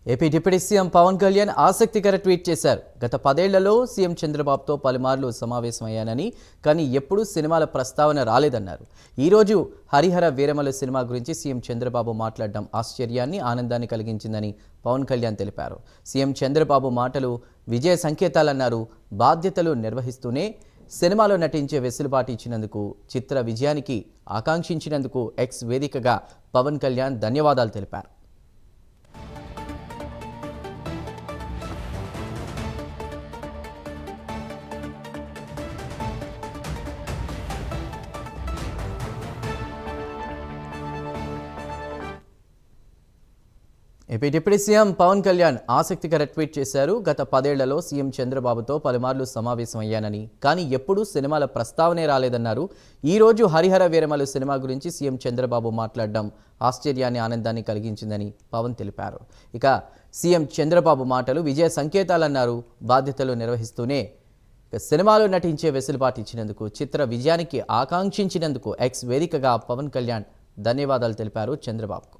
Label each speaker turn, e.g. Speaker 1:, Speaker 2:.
Speaker 1: AP deputy CM Pawan Kalyan ఆసక్తికర tweet చేశారు. గత 10 ఏళ్లలో సీఎం చంద్రబాబుతో పలుమార్లు సమావేశమయ్యానని, కానీ ఎప్పుడూ సినిమాల ప్రస్తావన రాలేదన్నారు. ఈరోజు హరిహర వీరమలు సినిమా గురించి సీఎం చంద్రబాబు మాట్లాడడం ఆశ్చర్యాన్ని, ఆనందాన్ని కలిగించిందని పవన్ కళ్యాణ్ తెలిపారు. సీఎం చంద్రబాబు మాటలు విజయ సంకేతాలన్నారు. బాధ్యతలు నిర్వహిస్తూనే సినిమాలో నటించే వెసులుబాటు ఇచ్చినందుకు, చిత్ర విజయానికి ఆకాంక్షించినందుకు ఎక్స్ వేదికగా పవన్ కళ్యాణ్ ధన్యవాదాలు తెలిపారు. AP deputy CM Pawan Kalyan ఆసక్తికర ట్వీట్ చేశారు. గత 10 ఏళ్లలో సీఎం చంద్రబాబుతో పలుమార్లు సమావేశమయ్యానని, కానీ ఎప్పుడూ సినిమాల ప్రస్తావనే రాలేదన్నారు. ఈరోజు హరిహర వీరమలు సినిమా గురించి సీఎం చంద్రబాబు మాట్లాడడం ఆశ్చర్యాన్ని, ఆనందాన్ని కలిగించిందని పవన్ తెలిపారు. ఇక సీఎం చంద్రబాబు మాటలు విజయ సంకేతాలన్నారు. బాధ్యతలు నిర్వహిస్తూనే సినిమాలో నటించే వెసులుబాటు ఇచ్చినందుకు, చిత్ర విజయానికి ఆకాంక్షించినందుకు ఎక్స్ వేదికగా పవన్ కళ్యాణ్ ధన్యవాదాలు తెలిపారు చంద్రబాబుకు.